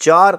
4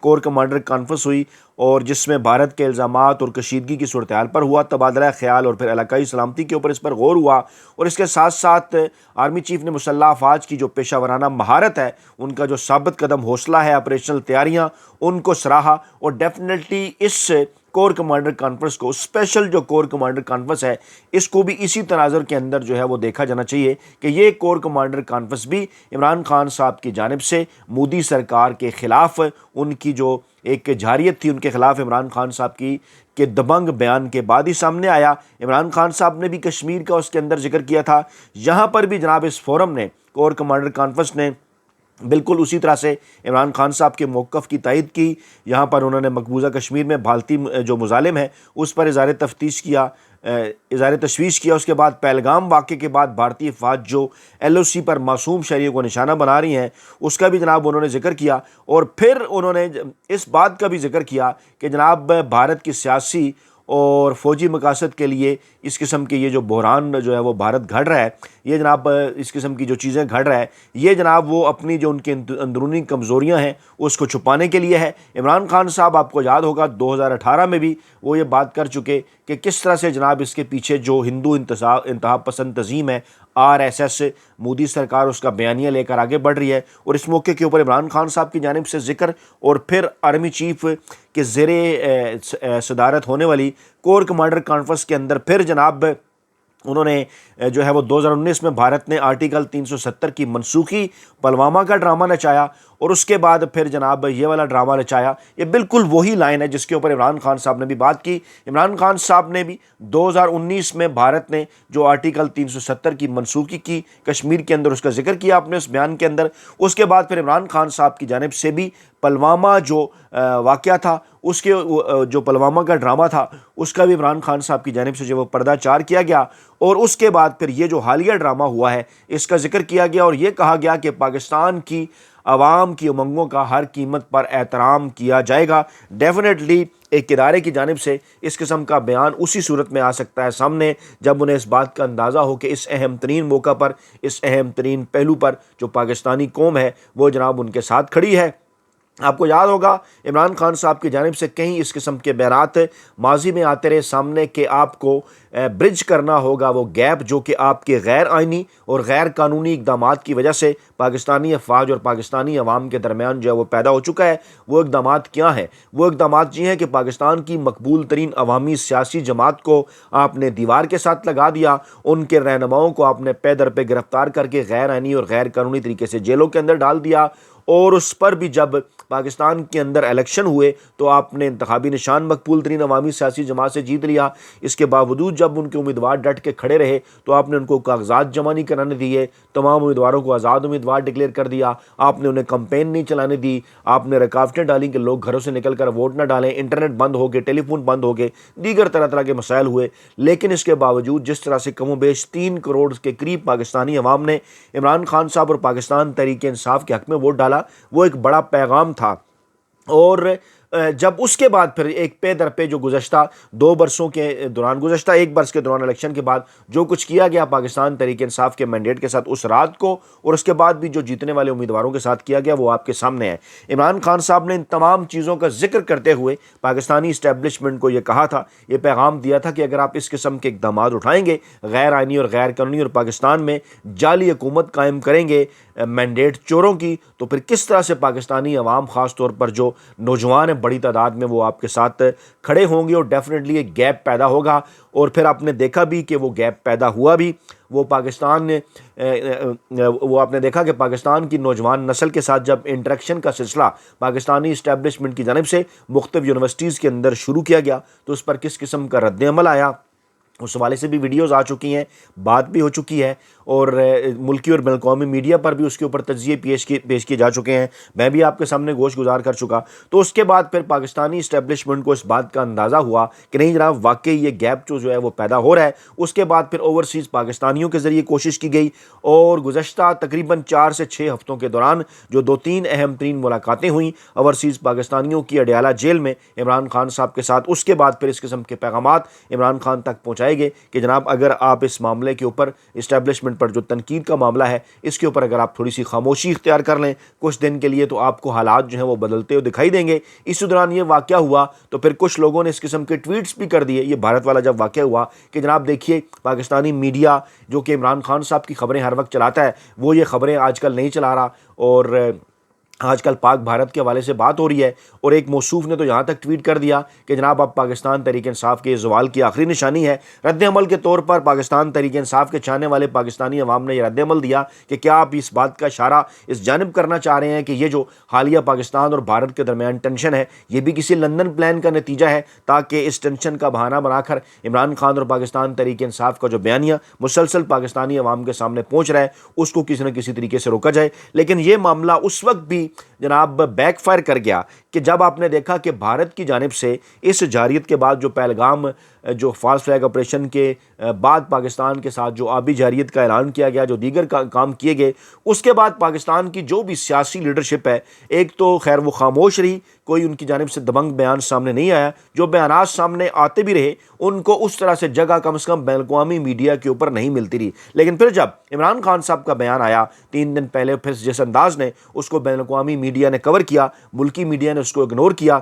corps commander conference ہوئی اور جس میں بھارت کے الزامات اور کشیدگی کی صورتحال پر ہوا تبادلہ خیال اور پھر علاقائی سلامتی کے اوپر اس پر غور ہوا، اور اس کے ساتھ ساتھ آرمی چیف نے مسلح افواج کی جو پیشہ ورانہ مہارت ہے، ان کا جو ثابت قدم حوصلہ ہے، آپریشنل تیاریاں، ان کو سراہا، اور ڈیفینیٹلی اس کور کمانڈر کانفرنس کو، اسپیشل جو کور کمانڈر کانفرنس ہے، اس کو بھی اسی تناظر کے اندر جو ہے وہ دیکھا جانا چاہیے کہ یہ کور کمانڈر کانفرنس بھی عمران خان صاحب کی جانب سے مودی سرکار کے خلاف، ان کی جو ایک جارحیت تھی ان کے خلاف عمران خان صاحب کی کے دبنگ بیان کے بعد ہی سامنے آیا۔ عمران خان صاحب نے بھی کشمیر کا اس کے اندر ذکر کیا تھا، یہاں پر بھی جناب اس فورم نے، کور کمانڈر کانفرنس نے بالکل اسی طرح سے عمران خان صاحب کے موقف کی تائید کی۔ یہاں پر انہوں نے مقبوضہ کشمیر میں بھالتی جو مظالم ہے اس پر اظہار تشویش کیا۔ اس کے بعد پہلگام واقعے کے بعد بھارتی افواج جو ایل او سی پر معصوم شہریوں کو نشانہ بنا رہی ہیں، اس کا بھی جناب انہوں نے ذکر کیا، اور پھر انہوں نے اس بات کا بھی ذکر کیا کہ جناب بھارت کی سیاسی اور فوجی مقاصد کے لیے اس قسم کے یہ جو بحران جو ہے وہ بھارت گھڑ رہا ہے، یہ جناب اس قسم کی جو چیزیں گھڑ رہا ہے، یہ جناب وہ اپنی جو ان کے اندرونی کمزوریاں ہیں اس کو چھپانے کے لیے ہے۔ عمران خان صاحب آپ کو یاد ہوگا 2018 میں بھی وہ یہ بات کر چکے کہ کس طرح سے جناب اس کے پیچھے جو ہندو انتہا پسند تنظیم ہے RSS، مودی سرکار اس کا بیانیہ لے کر آگے بڑھ رہی ہے، اور اس موقع کے اوپر عمران خان صاحب کی جانب سے ذکر، اور پھر آرمی چیف کے زیر صدارت ہونے والی کور کمانڈر کانفرنس کے اندر پھر جناب انہوں نے جو ہے وہ 2019 میں بھارت نے آرٹیکل 370 کی منسوخی، پلوامہ کا ڈرامہ نچایا، اور اس کے بعد پھر جناب یہ والا ڈرامہ نچایا۔ یہ بالکل وہی لائن ہے جس کے اوپر عمران خان صاحب نے بھی بات کی۔ عمران خان صاحب نے بھی 2019 میں بھارت نے جو آرٹیکل 370 کی منسوخی کی کشمیر کے اندر، اس کا ذکر کیا اپنے اس بیان کے اندر۔ اس کے بعد پھر عمران خان صاحب کی جانب سے بھی پلوامہ جو واقعہ تھا، اس کے جو پلوامہ کا ڈرامہ تھا، اس کا بھی عمران خان صاحب کی جانب سے جو وہ پردہ چار کیا گیا، اور اس کے بعد پھر یہ جو حالیہ ڈرامہ ہوا ہے اس کا ذکر کیا گیا، اور یہ کہا گیا کہ پاکستان کی عوام کی امنگوں کا ہر قیمت پر احترام کیا جائے گا۔ ڈیفینیٹلی ایک ادارے کی جانب سے اس قسم کا بیان اسی صورت میں آ سکتا ہے سامنے جب انہیں اس بات کا اندازہ ہو کہ اس اہم ترین موقع پر، اس اہم ترین پہلو پر جو پاکستانی قوم ہے وہ جناب ان کے ساتھ کھڑی ہے۔ آپ کو یاد ہوگا عمران خان صاحب کی جانب سے کہیں اس قسم کے بیانات ماضی میں آتے رہے سامنے کہ آپ کو برج کرنا ہوگا وہ گیپ جو کہ آپ کے غیر آئینی اور غیر قانونی اقدامات کی وجہ سے پاکستانی افواج اور پاکستانی عوام کے درمیان جو ہے وہ پیدا ہو چکا ہے۔ وہ اقدامات کیا ہیں؟ وہ اقدامات یہ ہیں کہ پاکستان کی مقبول ترین عوامی سیاسی جماعت کو آپ نے دیوار کے ساتھ لگا دیا، ان کے رہنماؤں کو آپ نے پے در پہ گرفتار کر کے غیر آئینی اور غیر قانونی طریقے سے جیلوں کے اندر ڈال دیا، اور اس پر بھی جب پاکستان کے اندر الیکشن ہوئے تو آپ نے انتخابی نشان مقبول ترین عوامی سیاسی جماعت سے جیت لیا۔ اس کے باوجود جب ان کے امیدوار ڈٹ کے کھڑے رہے تو آپ نے ان کو کاغذات جمع نہیں کرانے دیے، تمام امیدواروں کو آزاد امیدوار ڈکلیئر کر دیا، آپ نے انہیں کمپین نہیں چلانے دی، آپ نے رکاوٹیں ڈالی کہ لوگ گھروں سے نکل کر ووٹ نہ ڈالیں، انٹرنیٹ بند ہو گئے، ٹیلی فون بند ہو گئے، دیگر طرح طرح کے مسائل ہوئے۔ لیکن اس کے باوجود جس طرح سے کم و بیش 3 کروڑ کے قریب پاکستانی عوام نے عمران خان صاحب اور پاکستان تحریک انصاف کے حق میں ووٹ ڈالا، وہ ایک بڑا پیغام تھا۔ اور جب اس کے بعد پھر ایک پے در پہ جو گزشتہ 2 برسوں کے دوران، گزشتہ 1 برس کے دوران الیکشن کے بعد جو کچھ کیا گیا پاکستان تحریک انصاف کے مینڈیٹ کے ساتھ اس رات کو، اور اس کے بعد بھی جو جیتنے والے امیدواروں کے ساتھ کیا گیا، وہ آپ کے سامنے ہے۔ عمران خان صاحب نے ان تمام چیزوں کا ذکر کرتے ہوئے پاکستانی اسٹیبلشمنٹ کو یہ کہا تھا، یہ پیغام دیا تھا کہ اگر آپ اس قسم کے اقدامات اٹھائیں گے، غیر آئینی اور غیر قانونی، اور پاکستان میں جعلی حکومت قائم کریں گے مینڈیٹ چوروں کی، تو پھر کس طرح سے پاکستانی عوام، خاص طور پر جو نوجوان ہیں بڑی تعداد میں، وہ آپ کے ساتھ کھڑے ہوں گے، اور ڈیفینیٹلی ایک گیپ پیدا ہوگا۔ اور پھر آپ نے دیکھا بھی کہ وہ گیپ پیدا ہوا بھی، وہ آپ نے دیکھا کہ پاکستان کی نوجوان نسل کے ساتھ جب انٹریکشن کا سلسلہ پاکستانی اسٹیبلشمنٹ کی جانب سے مختلف یونیورسٹیز کے اندر شروع کیا گیا تو اس پر کس قسم کا رد عمل آیا، اس حوالے سے بھی ویڈیوز آ چکی ہیں، بات بھی ہو چکی ہے، اور ملکی اور بین الاقوامی میڈیا پر بھی اس کے اوپر تجزیے پیش کیے جا چکے ہیں، میں بھی آپ کے سامنے گوش گزار کر چکا۔ تو اس کے بعد پھر پاکستانی اسٹیبلشمنٹ کو اس بات کا اندازہ ہوا کہ نہیں جناب واقعی یہ گیپ جو ہے وہ پیدا ہو رہا ہے۔ اس کے بعد پھر اوورسیز پاکستانیوں کے ذریعے کوشش کی گئی، اور گزشتہ تقریباً 4 سے 6 ہفتوں کے دوران جو 2-3 اہم ترین ملاقاتیں ہوئیں اوورسیز پاکستانیوں کی اڈیالہ جیل میں عمران خان صاحب کے ساتھ، اس کے بعد پھر اس قسم کے پیغامات عمران خان تک پہنچائے جائے گے کہ جناب اگر آپ اس معاملے کے اوپر اسٹیبلشمنٹ پر جو تنقید کا معاملہ ہے اس کے اوپر اگر آپ تھوڑی سی خاموشی اختیار کر لیں کچھ دن کے لیے تو آپ کو حالات جو ہیں وہ بدلتے ہوئے دکھائی دیں گے۔ اسی دوران یہ واقعہ ہوا تو پھر کچھ لوگوں نے اس قسم کے ٹویٹس بھی کر دیے، یہ بھارت والا جب واقعہ ہوا کہ جناب دیکھیے پاکستانی میڈیا جو کہ عمران خان صاحب کی خبریں ہر وقت چلاتا ہے وہ یہ خبریں آج کل نہیں چلا رہا، اور آج کل پاک بھارت کے حوالے سے بات ہو رہی ہے، اور ایک موصوف نے تو یہاں تک ٹویٹ کر دیا کہ جناب اب پاکستان تحریک انصاف کے زوال کی آخری نشانی ہے۔ رد عمل کے طور پر پاکستان تحریک انصاف کے چاہنے والے پاکستانی عوام نے یہ رد عمل دیا کہ کیا آپ اس بات کا اشارہ اس جانب کرنا چاہ رہے ہیں کہ یہ جو حالیہ پاکستان اور بھارت کے درمیان ٹینشن ہے یہ بھی کسی لندن پلان کا نتیجہ ہے تاکہ اس ٹینشن کا بہانہ بنا کر عمران خان اور پاکستان تحریک انصاف کا جو بیانیہ مسلسل پاکستانی عوام کے سامنے پہنچ رہا ہے اس کو کسی نہ کسی طریقے سے روکا جائے۔ لیکن یہ معاملہ اس وقت بھی جناب بیک فائر کر گیا کہ جب آپ نے دیکھا کہ بھارت کی جانب سے اس جارحیت کے بعد جو پہلگام جو فالس فلیگ آپریشن کے بعد پاکستان کے ساتھ جو آبی جارحیت کا اعلان کیا گیا، جو دیگر کام کیے گئے، اس کے بعد پاکستان کی جو بھی سیاسی لیڈرشپ ہے ایک تو خیر وہ خاموش رہی، کوئی ان کی جانب سے دبنگ بیان سامنے نہیں آیا، جو بیانات سامنے آتے بھی رہے ان کو اس طرح سے جگہ کم از کم بین الاقوامی میڈیا کے اوپر نہیں ملتی رہی۔ لیکن پھر جب عمران خان صاحب کا بیان آیا 3 دن پہلے، پھر جس انداز نے اس کو بین الاقوامی میڈیا نے کور کیا، ملکی میڈیا نے اس کو اگنور کیا،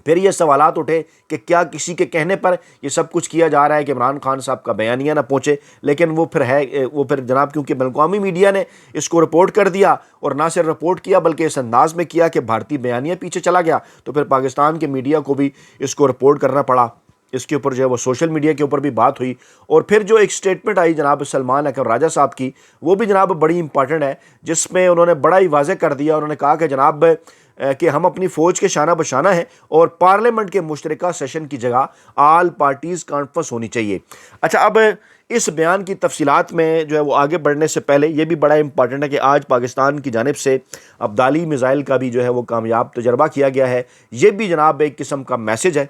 پھر یہ سوالات اٹھے کہ کیا کسی کے کہنے پر یہ سب کچھ کیا جا رہا ہے کہ عمران خان صاحب کا بیانیہ نہ پہنچے۔ لیکن وہ پھر جناب کیونکہ بین الاقوامی میڈیا نے اس کو رپورٹ کر دیا، اور نہ صرف رپورٹ کیا بلکہ اس انداز میں کیا کہ بھارتی بیانیہ پیچھے چلا گیا، تو پھر پاکستان کے میڈیا کو بھی اس کو رپورٹ کرنا پڑا۔ اس کے اوپر جو ہے وہ سوشل میڈیا کے اوپر بھی بات ہوئی، اور پھر جو ایک سٹیٹمنٹ آئی جناب سلمان اکرم راجہ صاحب کی وہ بھی جناب بڑی امپارٹنٹ ہے، جس میں انہوں نے بڑا ہی واضح کر دیا، انہوں نے کہا کہ جناب کہ ہم اپنی فوج کے شانہ بشانہ ہیں اور پارلیمنٹ کے مشترکہ سیشن کی جگہ آل پارٹیز کانفرنس ہونی چاہیے۔ اچھا، اب اس بیان کی تفصیلات میں جو ہے وہ آگے بڑھنے سے پہلے یہ بھی بڑا امپارٹنٹ ہے کہ آج پاکستان کی جانب سے ابدالی میزائل کا بھی جو ہے وہ کامیاب تجربہ کیا گیا ہے۔ یہ بھی جناب ایک قسم کا میسج ہے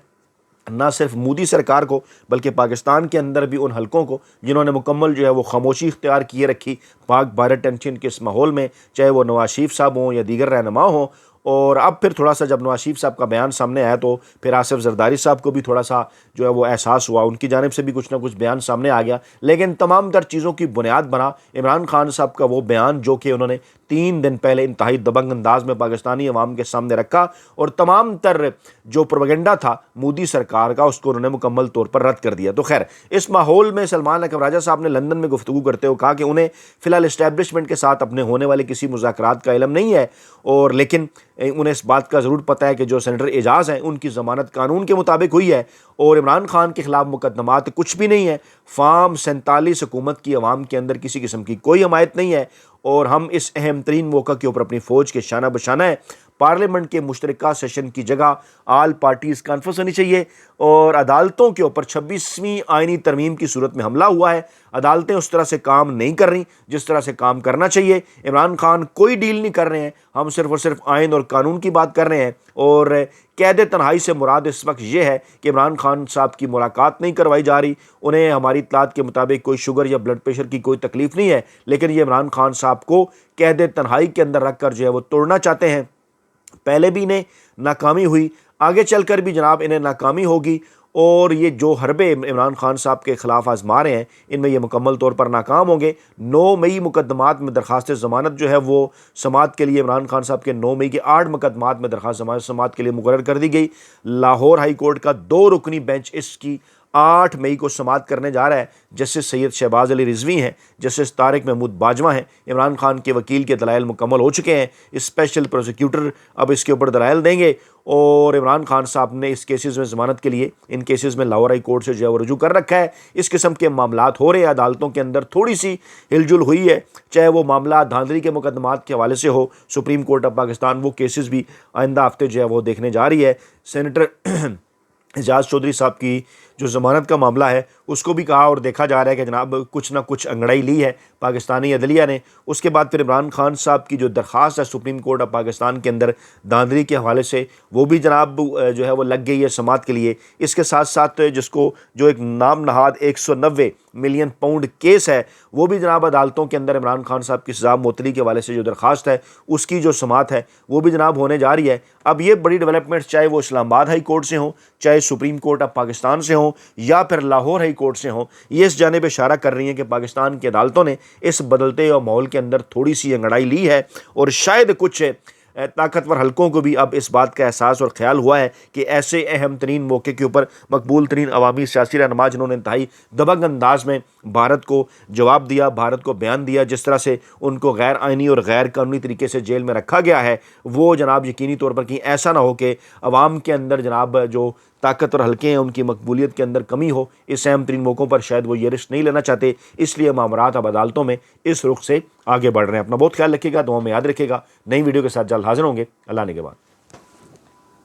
نہ صرف مودی سرکار کو بلکہ پاکستان کے اندر بھی ان حلقوں کو جنہوں نے مکمل جو ہے وہ خاموشی اختیار کیے رکھی پاک بھارت ٹینشن کے اس ماحول میں، چاہے وہ نواز شریف صاحب ہوں یا دیگر رہنما ہوں۔ اور اب پھر تھوڑا سا جب نواز شریف صاحب کا بیان سامنے آیا تو پھر آصف زرداری صاحب کو بھی تھوڑا سا جو ہے وہ احساس ہوا، ان کی جانب سے بھی کچھ نہ کچھ بیان سامنے آ گیا۔ لیکن تمام تر چیزوں کی بنیاد بنا عمران خان صاحب کا وہ بیان جو کہ انہوں نے 3 دن پہلے انتہائی دبنگ انداز میں پاکستانی عوام کے سامنے رکھا، اور تمام تر جو پروپیگنڈا تھا مودی سرکار کا اس کو انہوں نے مکمل طور پر رد کر دیا۔ تو خیر اس ماحول میں سلمان اکرم راجہ صاحب نے لندن میں گفتگو کرتے ہوئے کہا کہ انہیں فی الحال اسٹیبلشمنٹ کے ساتھ اپنے ہونے والے کسی مذاکرات کا علم نہیں ہے، اور لیکن انہیں اس بات کا ضرور پتہ ہے کہ جو سینیٹر اعجاز ہیں ان کی ضمانت قانون کے مطابق ہوئی ہے، اور عمران خان کے خلاف مقدمات کچھ بھی نہیں ہے۔ فارم 47 حکومت کی عوام کے اندر کسی قسم کی کوئی حمایت نہیں ہے، اور ہم اس اہم ترین موقع کے اوپر اپنی فوج کے شانہ بشانہ ہیں۔ پارلیمنٹ کے مشترکہ سیشن کی جگہ آل پارٹیز کانفرنس ہونی چاہیے، اور عدالتوں کے اوپر 26ویں آئینی ترمیم کی صورت میں حملہ ہوا ہے۔ عدالتیں اس طرح سے کام نہیں کر رہی جس طرح سے کام کرنا چاہیے۔ عمران خان کوئی ڈیل نہیں کر رہے ہیں، ہم صرف اور صرف آئین اور قانون کی بات کر رہے ہیں، اور قید تنہائی سے مراد اس وقت یہ ہے کہ عمران خان صاحب کی ملاقات نہیں کروائی جا رہی۔ انہیں ہماری اطلاعات کے مطابق کوئی شوگر یا بلڈ پریشر کی کوئی تکلیف نہیں ہے، لیکن یہ عمران خان صاحب کو قید تنہائی کے اندر رکھ کر جو ہے وہ توڑنا چاہتے ہیں۔ پہلے بھی انہیں ناکامی ہوئی، آگے چل کر بھی جناب انہیں ناکامی ہوگی، اور یہ جو حربے عمران خان صاحب کے خلاف آزما رہے ہیں ان میں یہ مکمل طور پر ناکام ہوں گے۔ 9 مئی مقدمات میں درخواست ضمانت جو ہے وہ سماعت کے لیے عمران خان صاحب کے 9 مئی کے 8 مقدمات میں درخواست سماعت کے لیے مقرر کر دی گئی۔ لاہور ہائی کورٹ کا 2 رکنی بینچ اس کی 8 مئی کو سماعت کرنے جا رہا ہے۔ جسٹس سید شہباز علی رضوی ہیں، جسٹس طارق محمود باجوہ ہیں، عمران خان کے وکیل کے دلائل مکمل ہو چکے ہیں، اسپیشل پروسیکیوٹر اب اس کے اوپر دلائل دیں گے، اور عمران خان صاحب نے اس کیسز میں ضمانت کے لیے ان کیسز میں لاہور ہائی کورٹ سے جو ہے وہ رجوع کر رکھا ہے۔ اس قسم کے معاملات ہو رہے ہیں، عدالتوں کے اندر تھوڑی سی ہل جل ہوئی ہے، چاہے وہ معاملہ دھاندلی کے مقدمات کے حوالے سے ہو، سپریم کورٹ آف پاکستان وہ کیسز بھی آئندہ ہفتے جو ہے وہ دیکھنے جا رہی ہے۔ سینیٹر اعجاز چودھری صاحب کی جو ضمانت کا معاملہ ہے اس کو بھی کہا اور دیکھا جا رہا ہے کہ جناب کچھ نہ کچھ انگڑائی لی ہے پاکستانی عدلیہ نے۔ اس کے بعد پھر عمران خان صاحب کی جو درخواست ہے سپریم کورٹ آف پاکستان کے اندر دھاندلی کے حوالے سے وہ بھی جناب جو ہے وہ لگ گئی ہے سماعت کے لیے۔ اس کے ساتھ ساتھ جس کو جو ایک نام نہاد 190 ملین پاؤنڈ کیس ہے وہ بھی جناب عدالتوں کے اندر عمران خان صاحب کی سزا معطلی کے حوالے سے جو درخواست ہے اس کی جو سماعت ہے وہ بھی جناب ہونے جا رہی ہے۔ اب یہ بڑی ڈیولپمنٹس چاہے وہ اسلام آباد ہائی کورٹ سے ہوں، چاہے سپریم کورٹ آف پاکستان سے ہوں، ہوں یا پھر لاہور ہائی کورٹ سے ہوں، یہ اس جانب اشارہ کر رہی ہیں کہ پاکستان کی عدالتوں نے اس بدلتے ہوئے ماحول کے اندر تھوڑی سی انگڑائی لی ہے، اور شاید کچھ طاقتور حلقوں کو بھی اب اس بات کا احساس اور خیال ہوا ہے کہ ایسے اہم ترین موقع کے اوپر مقبول ترین عوامی سیاسی رہنما جنہوں نے انتہائی دبنگ انداز میں بھارت کو جواب دیا، بھارت کو بیان دیا، جس طرح سے ان کو غیر آئینی اور غیر قانونی طریقے سے جیل میں رکھا گیا ہے، وہ جناب یقینی طور پر کہیں ایسا نہ ہو کہ عوام کے اندر جناب جو طاقتور حلقے ہیں ان کی مقبولیت کے اندر کمی ہو۔ اس اہم ترین موقعوں پر شاید وہ یہ رسک نہیں لینا چاہتے، اس لیے معاملات اب عدالتوں میں اس رخ سے آگے بڑھ رہے ہیں۔ اپنا بہت خیال رکھیے گا، دعاؤں میں یاد رکھیے گا۔ نئی ویڈیو کے ساتھ جلد حاضر ہوں گے۔ اللہ نے کے بعد